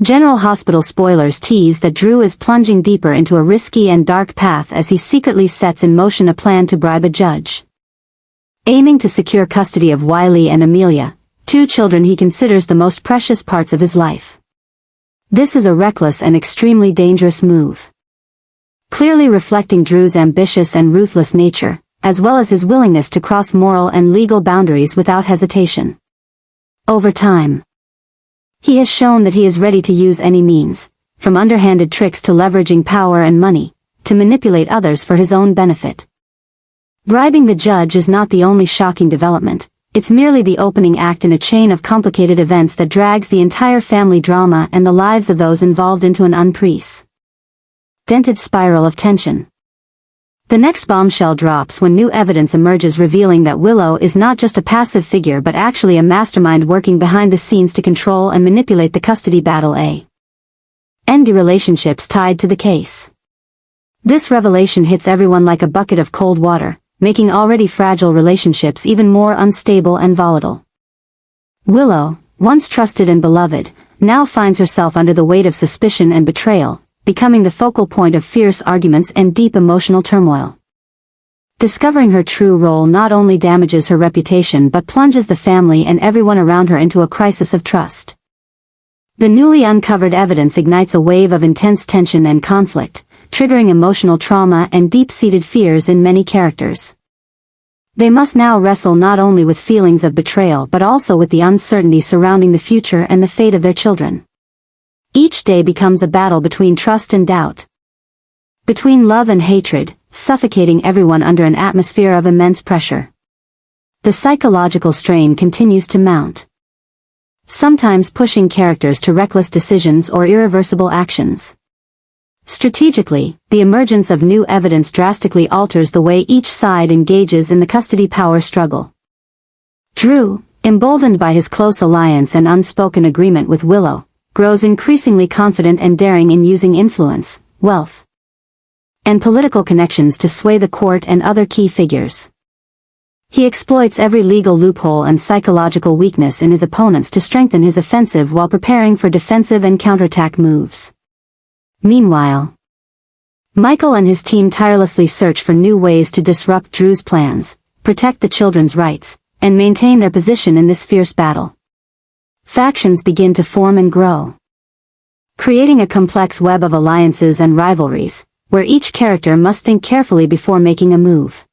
General Hospital spoilers tease that Drew is plunging deeper into a risky and dark path as he secretly sets in motion a plan to bribe a judge. Aiming to secure custody of Wiley and Amelia, two children he considers the most precious parts of his life. This is a reckless and extremely dangerous move, clearly reflecting Drew's ambitious and ruthless nature, as well as his willingness to cross moral and legal boundaries without hesitation. Over time, he has shown that he is ready to use any means, from underhanded tricks to leveraging power and money, to manipulate others for his own benefit. Bribing the judge is not the only shocking development, it's merely the opening act in a chain of complicated events that drags the entire family drama and the lives of those involved into an unprecedented spiral of tension. The next bombshell drops when new evidence emerges revealing that Willow is not just a passive figure but actually a mastermind working behind the scenes to control and manipulate the custody battle and the relationships tied to the case. This revelation hits everyone like a bucket of cold water, making already fragile relationships even more unstable and volatile. Willow, once trusted and beloved, now finds herself under the weight of suspicion and betrayal, becoming the focal point of fierce arguments and deep emotional turmoil. Discovering her true role not only damages her reputation but plunges the family and everyone around her into a crisis of trust. The newly uncovered evidence ignites a wave of intense tension and conflict, triggering emotional trauma and deep-seated fears in many characters. They must now wrestle not only with feelings of betrayal but also with the uncertainty surrounding the future and the fate of their children. Each day becomes a battle between trust and doubt, between love and hatred, suffocating everyone under an atmosphere of immense pressure. The psychological strain continues to mount, sometimes pushing characters to reckless decisions or irreversible actions. Strategically, the emergence of new evidence drastically alters the way each side engages in the custody power struggle. Drew, emboldened by his close alliance and unspoken agreement with Willow, grows increasingly confident and daring in using influence, wealth, and political connections to sway the court and other key figures. He exploits every legal loophole and psychological weakness in his opponents to strengthen his offensive while preparing for defensive and counterattack moves. Meanwhile, Michael and his team tirelessly search for new ways to disrupt Drew's plans, protect the children's rights, and maintain their position in this fierce battle. Factions begin to form and grow, creating a complex web of alliances and rivalries, where each character must think carefully before making a move.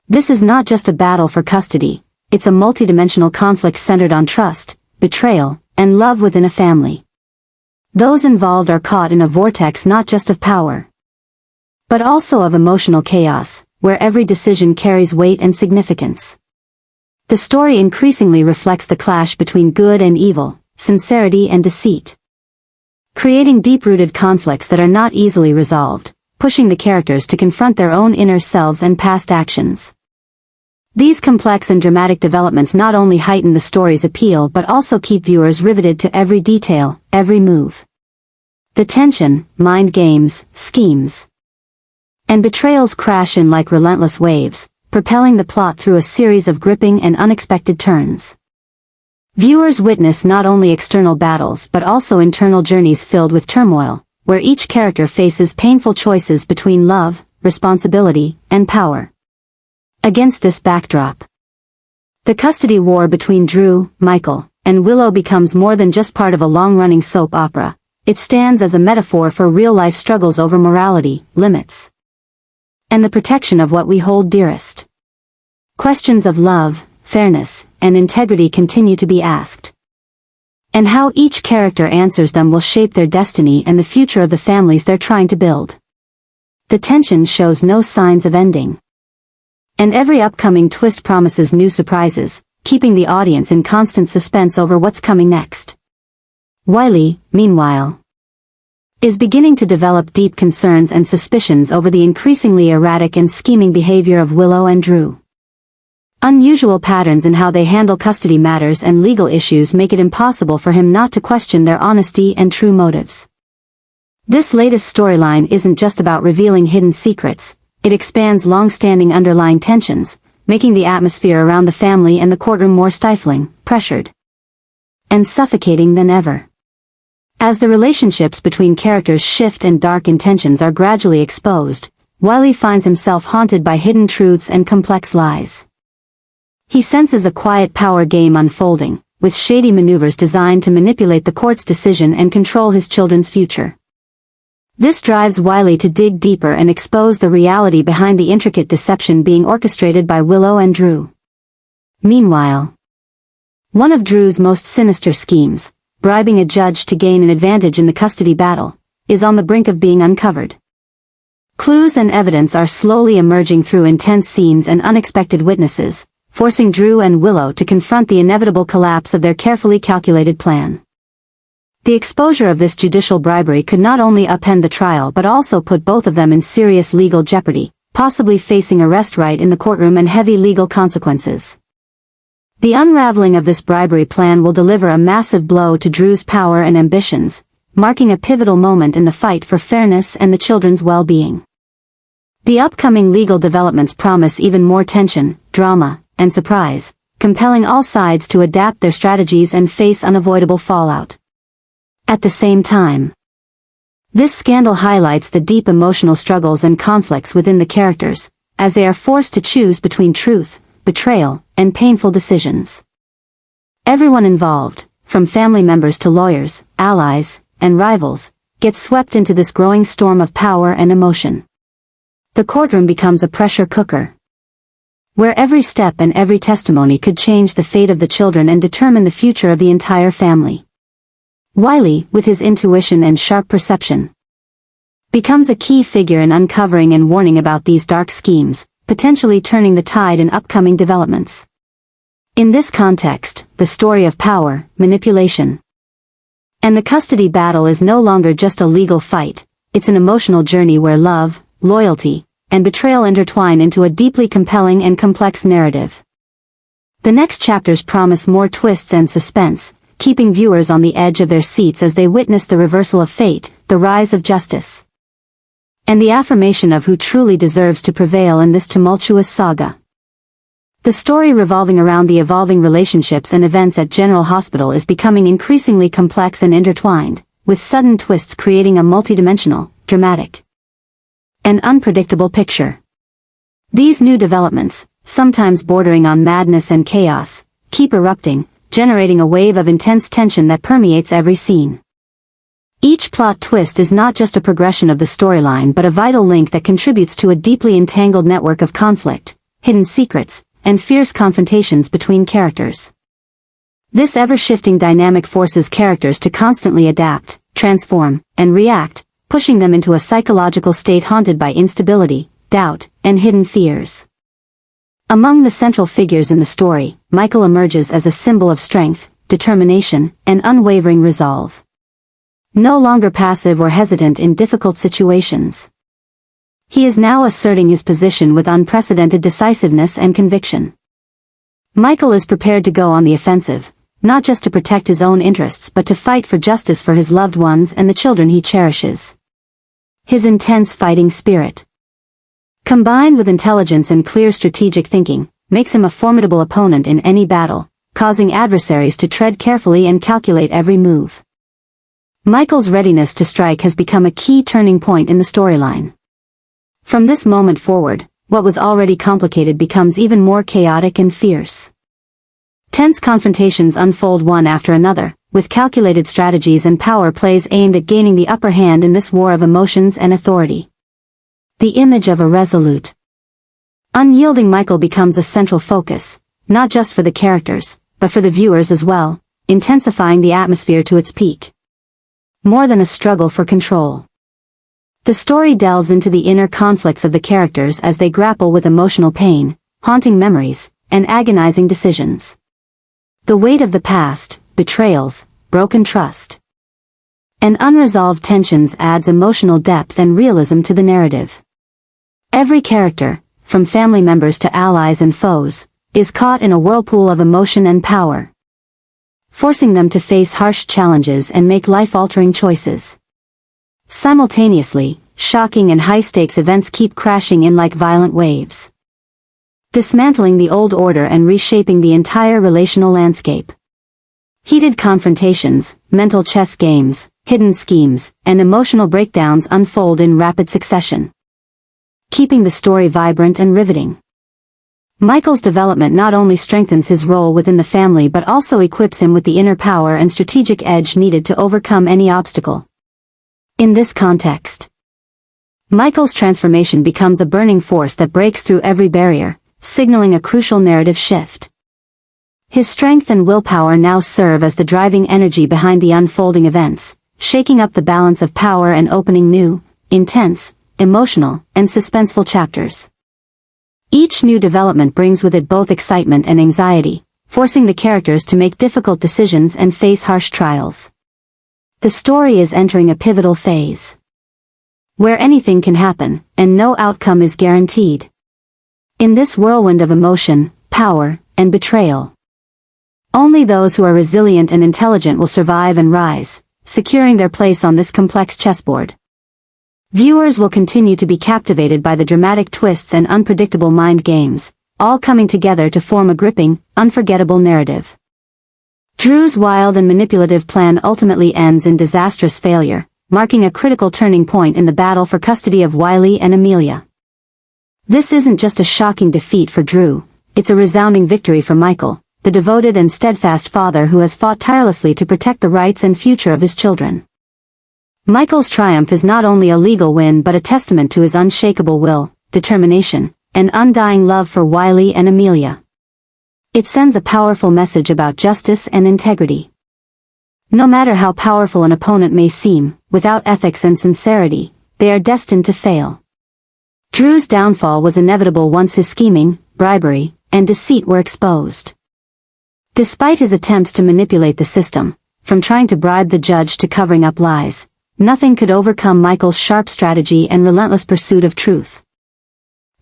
This is not just a battle for custody, it's a multidimensional conflict centered on trust, betrayal, and love within a family. Those involved are caught in a vortex not just of power, but also of emotional chaos, where every decision carries weight and significance. The story increasingly reflects the clash between good and evil, sincerity and deceit, creating deep-rooted conflicts that are not easily resolved, pushing the characters to confront their own inner selves and past actions. These complex and dramatic developments not only heighten the story's appeal but also keep viewers riveted to every detail, every move. The tension, mind games, schemes, and betrayals crash in like relentless waves, propelling the plot through a series of gripping and unexpected turns. Viewers witness not only external battles but also internal journeys filled with turmoil, where each character faces painful choices between love, responsibility, and power. Against this backdrop, the custody war between Drew, Michael, and Willow becomes more than just part of a long-running soap opera. It stands as a metaphor for real-life struggles over morality, limits, and the protection of what we hold dearest. Questions of love, fairness, and integrity continue to be asked. And how each character answers them will shape their destiny and the future of the families they're trying to build. The tension shows no signs of ending, and every upcoming twist promises new surprises, keeping the audience in constant suspense over what's coming next. Wiley, meanwhile, is beginning to develop deep concerns and suspicions over the increasingly erratic and scheming behavior of Willow and Drew. Unusual patterns in how they handle custody matters and legal issues make it impossible for him not to question their honesty and true motives. This latest storyline isn't just about revealing hidden secrets, it expands long-standing underlying tensions, making the atmosphere around the family and the courtroom more stifling, pressured, and suffocating than ever. As the relationships between characters shift and dark intentions are gradually exposed, Wiley finds himself haunted by hidden truths and complex lies. He senses a quiet power game unfolding, with shady maneuvers designed to manipulate the court's decision and control his children's future. This drives Wiley to dig deeper and expose the reality behind the intricate deception being orchestrated by Willow and Drew. Meanwhile, one of Drew's most sinister schemes, bribing a judge to gain an advantage in the custody battle, is on the brink of being uncovered. Clues and evidence are slowly emerging through intense scenes and unexpected witnesses, forcing Drew and Willow to confront the inevitable collapse of their carefully calculated plan. The exposure of this judicial bribery could not only upend the trial but also put both of them in serious legal jeopardy, possibly facing arrest right in the courtroom and heavy legal consequences. The unraveling of this bribery plan will deliver a massive blow to Drew's power and ambitions, marking a pivotal moment in the fight for fairness and the children's well-being. The upcoming legal developments promise even more tension, drama, and surprise, compelling all sides to adapt their strategies and face unavoidable fallout. At the same time, this scandal highlights the deep emotional struggles and conflicts within the characters, as they are forced to choose between truth, betrayal, and painful decisions. Everyone involved, from family members to lawyers, allies, and rivals, gets swept into this growing storm of power and emotion. The courtroom becomes a pressure cooker, where every step and every testimony could change the fate of the children and determine the future of the entire family. Wiley, with his intuition and sharp perception, becomes a key figure in uncovering and warning about these dark schemes, potentially turning the tide in upcoming developments. In this context, the story of power, manipulation, and the custody battle is no longer just a legal fight, it's an emotional journey where love, loyalty, and betrayal intertwine into a deeply compelling and complex narrative. The next chapters promise more twists and suspense, keeping viewers on the edge of their seats as they witness the reversal of fate, the rise of justice, and the affirmation of who truly deserves to prevail in this tumultuous saga. The story revolving around the evolving relationships and events at General Hospital is becoming increasingly complex and intertwined, with sudden twists creating a multidimensional, dramatic, and unpredictable picture. These new developments, sometimes bordering on madness and chaos, keep erupting, generating a wave of intense tension that permeates every scene. Each plot twist is not just a progression of the storyline but a vital link that contributes to a deeply entangled network of conflict, hidden secrets, and fierce confrontations between characters. This ever-shifting dynamic forces characters to constantly adapt, transform, and react, pushing them into a psychological state haunted by instability, doubt, and hidden fears. Among the central figures in the story, Michael emerges as a symbol of strength, determination, and unwavering resolve. No longer passive or hesitant in difficult situations, he is now asserting his position with unprecedented decisiveness and conviction. Michael is prepared to go on the offensive, not just to protect his own interests but to fight for justice for his loved ones and the children he cherishes. His intense fighting spirit, combined with intelligence and clear strategic thinking, makes him a formidable opponent in any battle, causing adversaries to tread carefully and calculate every move. Michael's readiness to strike has become a key turning point in the storyline. From this moment forward, what was already complicated becomes even more chaotic and fierce. Tense confrontations unfold one after another, with calculated strategies and power plays aimed at gaining the upper hand in this war of emotions and authority. The image of a resolute, unyielding Michael becomes a central focus, not just for the characters, but for the viewers as well, intensifying the atmosphere to its peak. More than a struggle for control, the story delves into the inner conflicts of the characters as they grapple with emotional pain, haunting memories, and agonizing decisions. The weight of the past, betrayals, broken trust, and unresolved tensions adds emotional depth and realism to the narrative. Every character, from family members to allies and foes, is caught in a whirlpool of emotion and power, forcing them to face harsh challenges and make life-altering choices. Simultaneously, shocking and high-stakes events keep crashing in like violent waves, dismantling the old order and reshaping the entire relational landscape. Heated confrontations, mental chess games, hidden schemes, and emotional breakdowns unfold in rapid succession, keeping the story vibrant and riveting. Michael's development not only strengthens his role within the family but also equips him with the inner power and strategic edge needed to overcome any obstacle. In this context, Michael's transformation becomes a burning force that breaks through every barrier, signaling a crucial narrative shift. His strength and willpower now serve as the driving energy behind the unfolding events, shaking up the balance of power and opening new, intense, emotional, and suspenseful chapters. Each new development brings with it both excitement and anxiety, forcing the characters to make difficult decisions and face harsh trials. The story is entering a pivotal phase, where anything can happen, and no outcome is guaranteed. In this whirlwind of emotion, power, and betrayal, only those who are resilient and intelligent will survive and rise, securing their place on this complex chessboard. Viewers will continue to be captivated by the dramatic twists and unpredictable mind games, all coming together to form a gripping, unforgettable narrative. Drew's wild and manipulative plan ultimately ends in disastrous failure, marking a critical turning point in the battle for custody of Wiley and Amelia. This isn't just a shocking defeat for Drew, it's a resounding victory for Michael, the devoted and steadfast father who has fought tirelessly to protect the rights and future of his children. Michael's triumph is not only a legal win but a testament to his unshakable will, determination, and undying love for Wiley and Amelia. It sends a powerful message about justice and integrity. No matter how powerful an opponent may seem, without ethics and sincerity, they are destined to fail. Drew's downfall was inevitable once his scheming, bribery, and deceit were exposed. Despite his attempts to manipulate the system, from trying to bribe the judge to covering up lies, nothing could overcome Michael's sharp strategy and relentless pursuit of truth.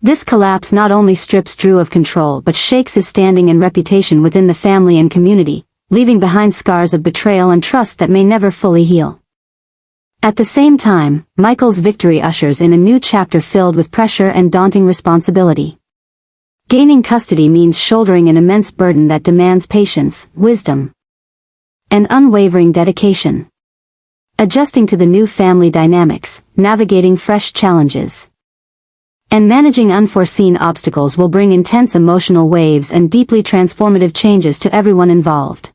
This collapse not only strips Drew of control but shakes his standing and reputation within the family and community, leaving behind scars of betrayal and trust that may never fully heal. At the same time, Michael's victory ushers in a new chapter filled with pressure and daunting responsibility. Gaining custody means shouldering an immense burden that demands patience, wisdom, and unwavering dedication. Adjusting to the new family dynamics, navigating fresh challenges, and managing unforeseen obstacles will bring intense emotional waves and deeply transformative changes to everyone involved.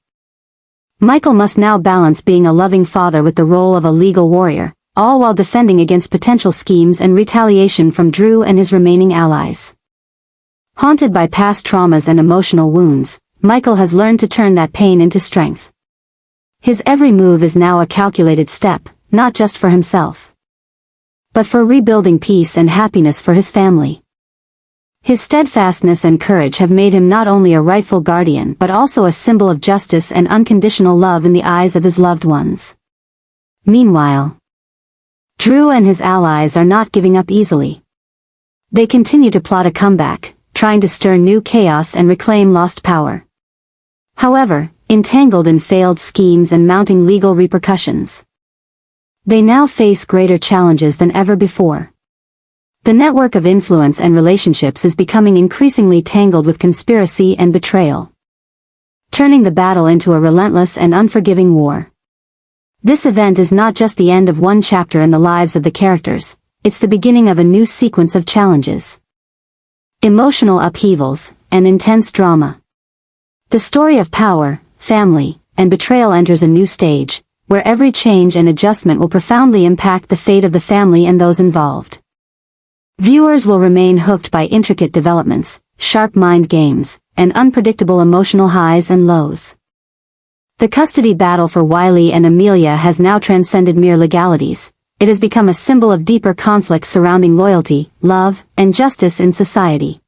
Michael must now balance being a loving father with the role of a legal warrior, all while defending against potential schemes and retaliation from Drew and his remaining allies. Haunted by past traumas and emotional wounds, Michael has learned to turn that pain into strength. His every move is now a calculated step, not just for himself, but for rebuilding peace and happiness for his family. His steadfastness and courage have made him not only a rightful guardian but also a symbol of justice and unconditional love in the eyes of his loved ones. Meanwhile, Drew and his allies are not giving up easily. They continue to plot a comeback, trying to stir new chaos and reclaim lost power. However, entangled in failed schemes and mounting legal repercussions, they now face greater challenges than ever before. The network of influence and relationships is becoming increasingly tangled with conspiracy and betrayal, turning the battle into a relentless and unforgiving war. This event is not just the end of one chapter in the lives of the characters, it's the beginning of a new sequence of challenges, emotional upheavals, and intense drama. The story of power, family, and betrayal enters a new stage, where every change and adjustment will profoundly impact the fate of the family and those involved. Viewers will remain hooked by intricate developments, sharp mind games, and unpredictable emotional highs and lows. The custody battle for Wiley and Amelia has now transcended mere legalities. It has become a symbol of deeper conflicts surrounding loyalty, love, and justice in society.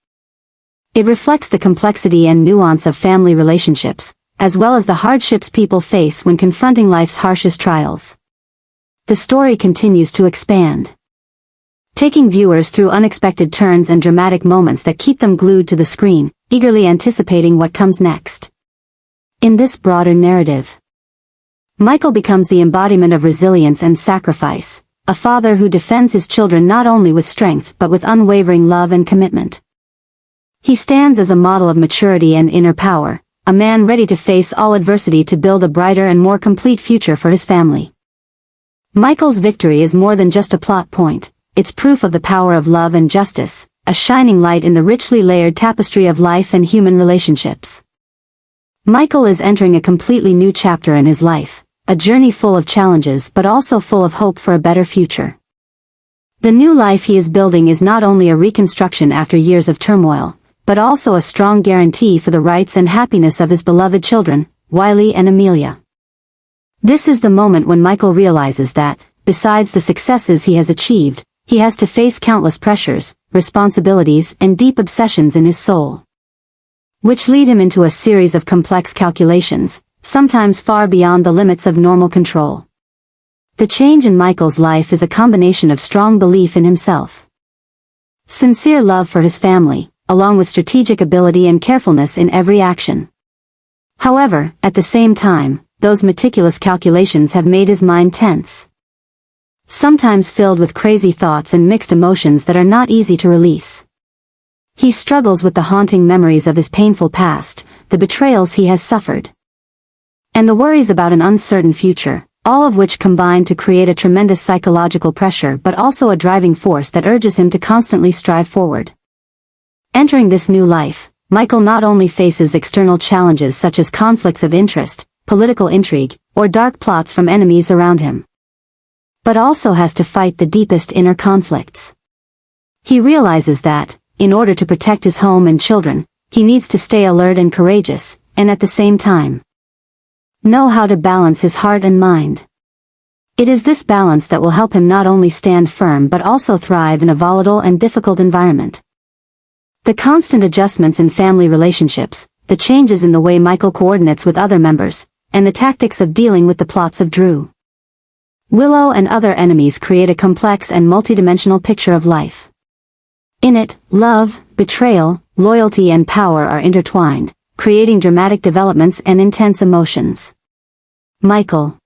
It reflects the complexity and nuance of family relationships, as well as the hardships people face when confronting life's harshest trials. The story continues to expand, taking viewers through unexpected turns and dramatic moments that keep them glued to the screen, eagerly anticipating what comes next. In this broader narrative, Michael becomes the embodiment of resilience and sacrifice, a father who defends his children not only with strength but with unwavering love and commitment. He stands as a model of maturity and inner power, a man ready to face all adversity to build a brighter and more complete future for his family. Michael's victory is more than just a plot point, it's proof of the power of love and justice, a shining light in the richly layered tapestry of life and human relationships. Michael is entering a completely new chapter in his life, a journey full of challenges but also full of hope for a better future. The new life he is building is not only a reconstruction after years of turmoil, but also a strong guarantee for the rights and happiness of his beloved children, Wiley and Amelia. This is the moment when Michael realizes that, besides the successes he has achieved, he has to face countless pressures, responsibilities and deep obsessions in his soul, which lead him into a series of complex calculations, sometimes far beyond the limits of normal control. The change in Michael's life is a combination of strong belief in himself, sincere love for his family, along with strategic ability and carefulness in every action. However, at the same time, those meticulous calculations have made his mind tense, sometimes filled with crazy thoughts and mixed emotions that are not easy to release. He struggles with the haunting memories of his painful past, the betrayals he has suffered, and the worries about an uncertain future, all of which combine to create a tremendous psychological pressure but also a driving force that urges him to constantly strive forward. Entering this new life, Michael not only faces external challenges such as conflicts of interest, political intrigue, or dark plots from enemies around him, but also has to fight the deepest inner conflicts. He realizes that, in order to protect his home and children, he needs to stay alert and courageous, and at the same time, know how to balance his heart and mind. It is this balance that will help him not only stand firm but also thrive in a volatile and difficult environment. The constant adjustments in family relationships, the changes in the way Michael coordinates with other members, and the tactics of dealing with the plots of Drew, Willow and other enemies create a complex and multidimensional picture of life. In it, love, betrayal, loyalty and power are intertwined, creating dramatic developments and intense emotions. Michael,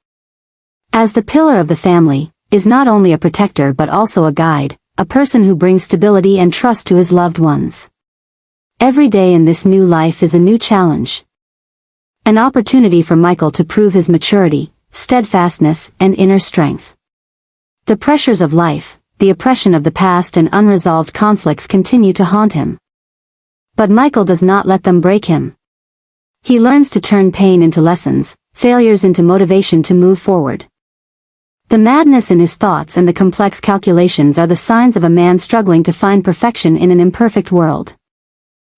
as the pillar of the family, is not only a protector but also a guide, a person who brings stability and trust to his loved ones. Every day in this new life is a new challenge, an opportunity for Michael to prove his maturity, steadfastness, and inner strength. The pressures of life, the oppression of the past and unresolved conflicts continue to haunt him. But Michael does not let them break him. He learns to turn pain into lessons, failures into motivation to move forward. The madness in his thoughts and the complex calculations are the signs of a man struggling to find perfection in an imperfect world.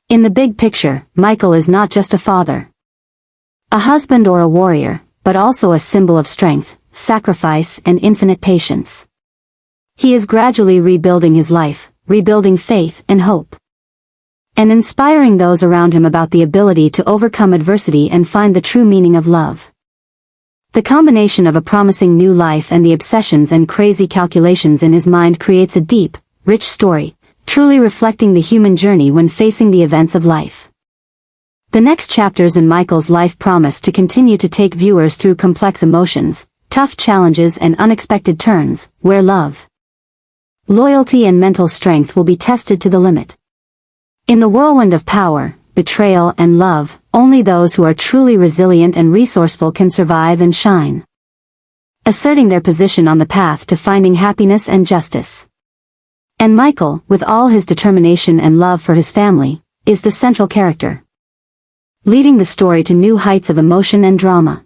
In the big picture, Michael is not just a father, a husband or a warrior, but also a symbol of strength, sacrifice, and infinite patience. He is gradually rebuilding his life, rebuilding faith and hope, and inspiring those around him about the ability to overcome adversity and find the true meaning of love. The combination of a promising new life and the obsessions and crazy calculations in his mind creates a deep, rich story, truly reflecting the human journey when facing the events of life. The next chapters in Michael's life promise to continue to take viewers through complex emotions, tough challenges and unexpected turns, where love, loyalty and mental strength will be tested to the limit. In the whirlwind of power, betrayal and love, only those who are truly resilient and resourceful can survive and shine, asserting their position on the path to finding happiness and justice. And Michael, with all his determination and love for his family, is the central character, leading the story to new heights of emotion and drama.